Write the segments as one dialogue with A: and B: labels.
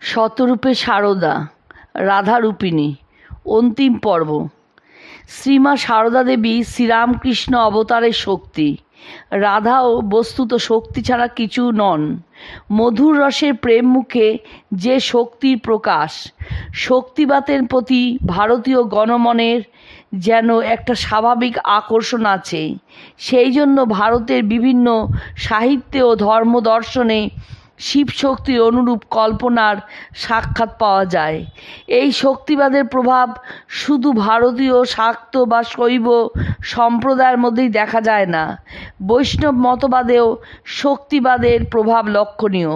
A: শতরূপে সারদা, রাধারূপিণী, অন্তিম পর্ব। শ্রীমা সারদা দেবী শ্রীরামকৃষ্ণ অবতারের শক্তি। রাধাও বস্তুত শক্তি ছাড়া কিছু নন। মধুর রসের প্রেম মুখে যে শক্তির প্রকাশ, শক্তিবাতের প্রতি ভারতীয় গণমনের যেন একটা স্বাভাবিক আকর্ষণ আছে। সেই জন্য ভারতের বিভিন্ন সাহিত্যে ও ধর্মদর্শনে শিবশক্তির অনুরূপ কল্পনার সাক্ষাৎ পাওয়া যায়। এই শক্তিবাদের প্রভাব শুধু ভারতীয় শাক্ত বা শৈব সম্প্রদায়ের মধ্যেই দেখা যায় না, বৈষ্ণব মতবাদেও শক্তিবাদের প্রভাব লক্ষণীয়।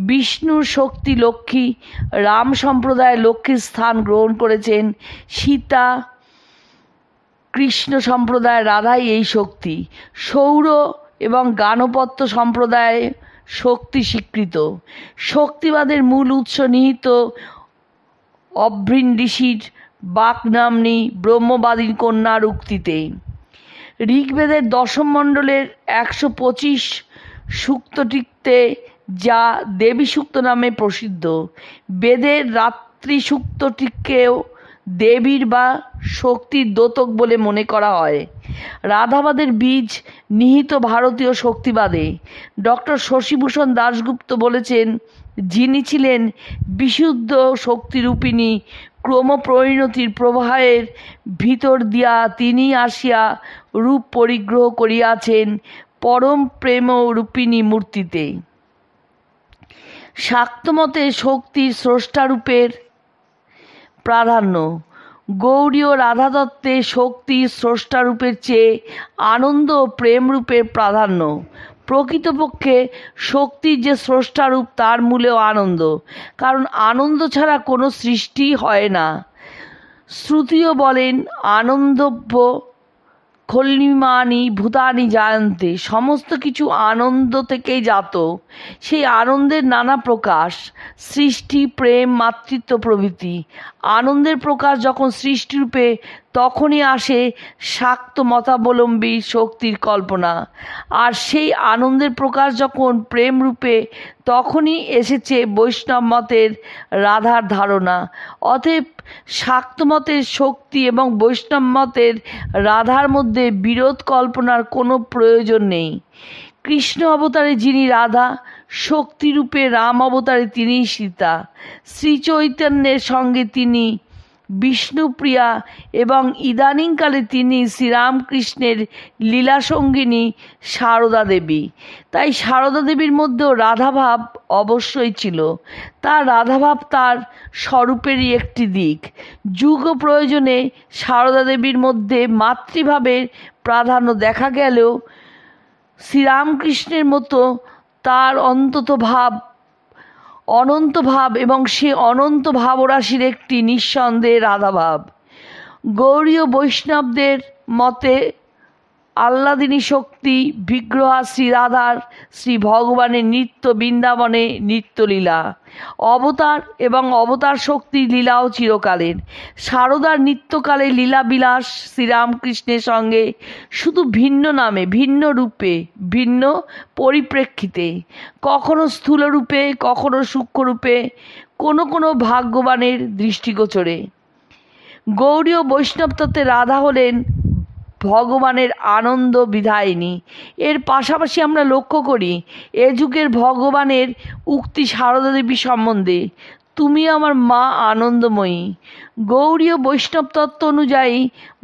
A: বিষ্ণুর শক্তি লক্ষ্মী, রাম সম্প্রদায় লক্ষ্মীর স্থান গ্রহণ করেছেন। সীতা, কৃষ্ণ সম্প্রদায় রাধাই এই শক্তি। সৌর এবং গানপত্য সম্প্রদায় শক্তি স্বীকৃত। শক্তিবাদের মূল উৎস নিহিত অভ্রিন ঋষির বাকনাম্নী ব্রহ্মবাদী কন্যার উক্তিতে। ঋগ্বেদের দশম মণ্ডলের 125 সূক্তটিতে, যা দেবী সূক্ত নামে প্রসিদ্ধ, বেদের রাত্রি সূক্তটিকেও দেবীর বা শক্তির দ্যোতক বলে মনে করা হয়। রাধাবাদের বীজ নিহিত ভারতীয় শক্তিবাদে। ডক্টর শশীভূষণ দাশগুপ্ত বলেছেন, যিনি ছিলেন বিশুদ্ধ শক্তিরূপিণী ক্রমপরিণতির প্রবাহের ভিতর দিয়া তিনি আসিয়া রূপ পরিগ্রহ করিয়াছেন পরম প্রেমরূপিণী মূর্তিতে। শাক্তমতে শক্তির স্রষ্টারূপের প্রাধান্য। গৌড়ীয় রাধাতত্ত্বে শক্তির স্রষ্টারূপের চেয়ে আনন্দ ও প্রেমরূপের প্রাধান্য। প্রকৃতপক্ষে শক্তির যে স্রষ্টারূপ তার মূলেও আনন্দ, কারণ আনন্দ ছাড়া কোনো সৃষ্টি হয় না। শ্রুতিও বলেন, আনন্দভ্য খল্লিমানি ভূতানি জায়ন্তে, সমস্ত কিছু আনন্দ থেকেই জাত। সেই আনন্দের নানা প্রকাশ, সৃষ্টি, প্রেম, মাতৃত্ব প্রভৃতি। আনন্দের প্রকাশ যখন সৃষ্টিরূপে, তখনই আসে শাক্ত মতাবলম্বী শক্তির কল্পনা। আর সেই আনন্দের প্রকাশ যখন প্রেমরূপে, তখনই এসেছে বৈষ্ণব মতের রাধার ধারণা। অতএব শাক্ত মতের শক্তি এবং বৈষ্ণব মতের রাধার মধ্যে বিরোধ কল্পনার কোনো প্রয়োজন নেই। কৃষ্ণ অবতারে যিনি রাধা, শক্তিরূপে রাম অবতারে তিনিই সীতা। শ্রীচৈতন্যের সঙ্গে তিনি বিষ্ণুপ্রিয়া এবং ইদানীংকালে তিনি শ্রীরামকৃষ্ণের লীলাসঙ্গিনী সারদা দেবী। তাই সারদা দেবীর মধ্যেও রাধাভাব অবশ্যই ছিল। তার রাধাভাব তার স্বরূপেরই একটি দিক। যুগ প্রয়োজনে সারদা দেবীর মধ্যে মাতৃভাবের প্রাধান্য দেখা গেলেও শ্রীরামকৃষ্ণের মতো তার অনন্ত ভাব এবং সে অনন্ত ভাবরাশির একটি নিঃসন্দেহে রাধাভাব। গৌড়ীয় বৈষ্ণবদের মতে আহ্লাদিনী শক্তি বিগ্রহা শ্রীরাধার শ্রী ভগবানের নিত্য বৃন্দাবনে নিত্যলীলা। অবতার এবং অবতার শক্তির লীলাও চিরকালের। সারদার নিত্যকালে লীলাবিলাস শ্রীরামকৃষ্ণের সঙ্গে, শুধু ভিন্ন নামে, ভিন্ন রূপে, ভিন্ন পরিপ্রেক্ষিতে, কখনো স্থূলরূপে, কখনো সূক্ষ্মরূপে, কোনো কোনো ভাগ্যবানের দৃষ্টিগোচরে। গৌড়ীয় বৈষ্ণবতত্ত্বে রাধা হলেন ভগবানের আনন্দ বিধায়িনী। এর পাশাপাশি আমরা লক্ষ্য করি এ যুগের ভগবানের উক্তি সারদা দেবী সম্বন্ধে, তুমি আমার মা আনন্দময়ী। গৌড়ীয় বৈষ্ণব তত্ত্ব অনুযায়ী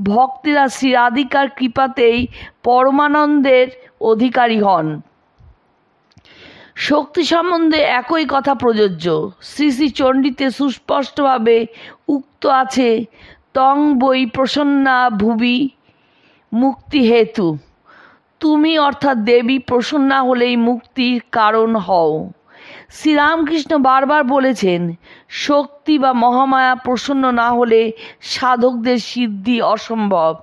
A: ভক্তেরা শ্রী রাধিকার কৃপাতেই পরমানন্দের অধিকারী হন। শক্তি সম্বন্ধে একই কথা প্রযোজ্য। শ্রী শ্রী চণ্ডীতে সুস্পষ্টভাবে উক্ত আছে, তং বৈ প্রসন্না ভুবি মুক্তি হেতু। তুমি অর্থাৎ দেবী প্রসন্না হলেই মুক্তির কারণ হও। শ্রীরামকৃষ্ণ বারবার বলেছেন, শক্তি বা মহামায়া প্রসন্ন না হলে সাধকদের সিদ্ধি অসম্ভব।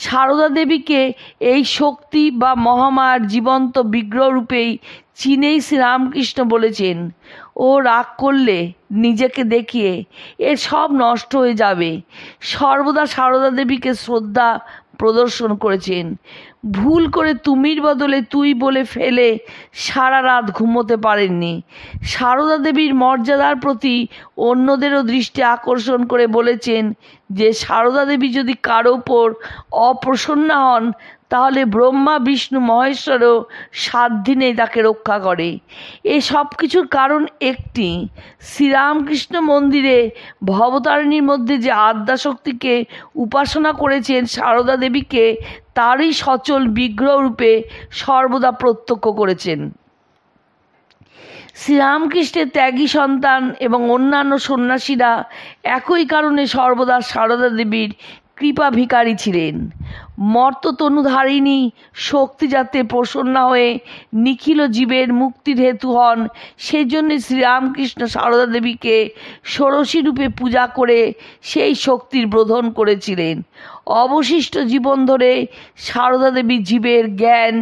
A: সারদা দেবীকে এই শক্তি বা মহামায়ার জীবন্ত বিগ্রহরূপেই চিনেই শ্রীরামকৃষ্ণ বলেছেন, ও রাগ করলে নিজেকে দেখিয়ে এ সব নষ্ট হয়ে যাবে। সর্বদা সারদা দেবীকে শ্রদ্ধা প্রদর্শন করেছেন। ভুল করে তুমির বদলে তুই বলে ফেলে সারা রাত ঘুমোতে পারেননি। সারদা দেবীর মর্যাদার প্রতি অন্যদেরও দৃষ্টি আকর্ষণ করে বলেছেন যে সারদা দেবী যদি কারো ওপর অপ্রসন্ন হন তাহলে ব্রহ্মা বিষ্ণু মহেশ্বরও 7 দিনেই তাকে রক্ষা করে। এ সব কিছুর কারণ একটি, শ্রীরামকৃষ্ণ মন্দিরে ভবতারিণীর মধ্যে যে আদ্যাশক্তিকে উপাসনা করেছেন সারদা দেবীকে তারই সচল বিগ্রহ রূপে সর্বদা প্রত্যক্ষ করেছেন। শ্রীরামকৃষ্ণের ত্যাগী সন্তান এবং অন্যান্য সন্ন্যাসীরা একই কারণে সর্বদা সারদা দেবীর কৃপা ভিখারী ছিলেন। মর্ততনুধারিণী শক্তি যাতে প্রসন্ন হয়ে নিখিল জীবের মুক্তির হেতু হন সেজন্য শ্রীরামকৃষ্ণ সারদা দেবীকে ষোড়শী রূপে পূজা করে সেই শক্তির বোধন করেছিলেন। অবশিষ্ট জীবন ধরে সারদা দেবী জীবের জ্ঞান,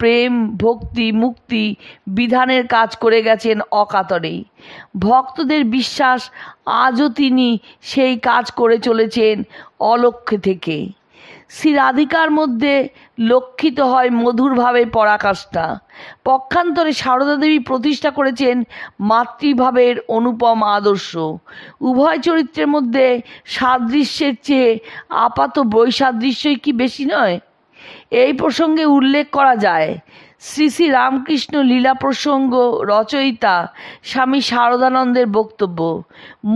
A: প্রেম, ভক্তি, মুক্তি বিধানের কাজ করে গেছেন অকাতরে। ভক্তদের বিশ্বাস আজও তিনি সেই কাজ করে চলেছেন অলক্ষ্যে থেকে। শ্রী রাধিকার মধ্যে লক্ষিত হয় মধুরভাবের পরাকাষ্ঠা। পক্ষান্তরে সারদা দেবী প্রতিষ্ঠা করেছেন মাতৃভাবের অনুপম আদর্শ। উভয় চরিত্রের মধ্যে সাদৃশ্যের চেয়ে আপাত বৈসাদৃশ্যই কি বেশি নয়? এই প্রসঙ্গে উল্লেখ করা যায় শ্রী শ্রী রামকৃষ্ণ লীলা প্রসঙ্গ রচয়িতা স্বামী শারদানন্দের বক্তব্য।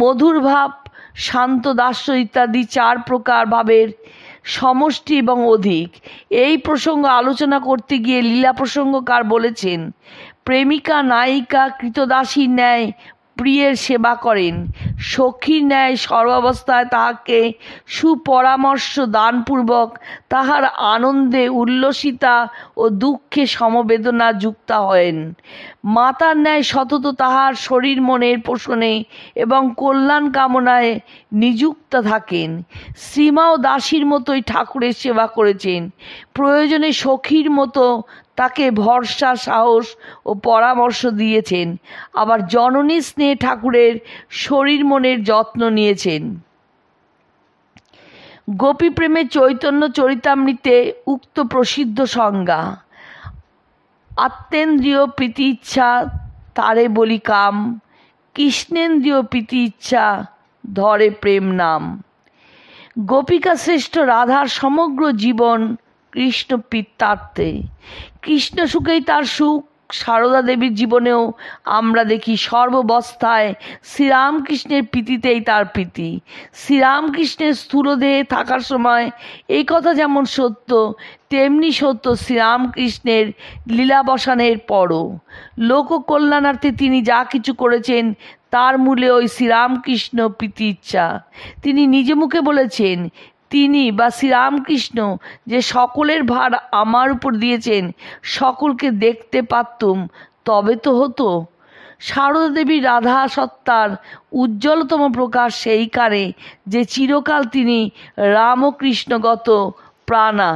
A: মধুর ভাব, শান্ত দাস্য ইত্যাদি 4 প্রকার ভাবের সমষ্টি এবং অধিক। এই প্রসঙ্গ আলোচনা করতে গিয়ে লীলা প্রসঙ্গকার বলেছেন, প্রেমিকা নায়িকা কৃতদাসীর ন্যায় প্রিয়ের সেবা করেন, সখীর ন্যায় সর্বাবস্থায় তাহাকে সুপরামর্শ দানপূর্বক তাহার আনন্দে উল্লসিতা ও দুঃখে সমবেদনা যুক্তা হয়েন, মাতার ন্যায় সতত তাহার শরীর মনের পোষণে এবং কল্যাণ কামনায় নিযুক্তা থাকেন। শ্রীমাও দাসীর মতোই ঠাকুরের সেবা করেছেন, প্রয়োজনে সখীর মতো তাকে ভরসা, সাহস ও পরামর্শ দিয়েছেন, আবার জননী স্নেহে ঠাকুরের শরীর মনের যত্ন নিয়েছেন। গোপীপ্রেমের চৈতন্য চরিতামৃতে উক্ত প্রসিদ্ধ সংজ্ঞা, আত্মেন্দ্রিয় প্রীতি ইচ্ছা তারে বলি কাম, কৃষ্ণেন্দ্রিয় প্রীতি ইচ্ছা ধরে প্রেম নাম। গোপিকা শ্রেষ্ঠ রাধার সমগ্র জীবন কৃষ্ণ পিত্তার্থে। কৃষ্ণ সুখেই তার সুখ। সারদা দেবীর জীবনেও আমরা দেখি সর্বাবস্থায় শ্রীরামকৃষ্ণের প্রীতিতেই তার প্রীতি। শ্রীরামকৃষ্ণের স্থূলদেহে থাকার সময় এই কথা যেমন সত্য তেমনি সত্য শ্রীরামকৃষ্ণের লীলাবসানের পরও। লোককল্যাণার্থে তিনি যা কিছু করেছেন তার মূলে ওই শ্রীরামকৃষ্ণ প্রীতি ইচ্ছা। তিনি নিজ মুখে বলেছেন, তিনি বা শ্রীরামকৃষ্ণ যে সকলের ভার আমার উপর দিয়েছেন, সকলকে দেখতে পারতুম তবে তো হতো। সারদা দেবী রাধা সত্তার উজ্জ্বলতম প্রকাশ সেই কারে যে চিরকাল তিনি রামকৃষ্ণগত প্রাণা।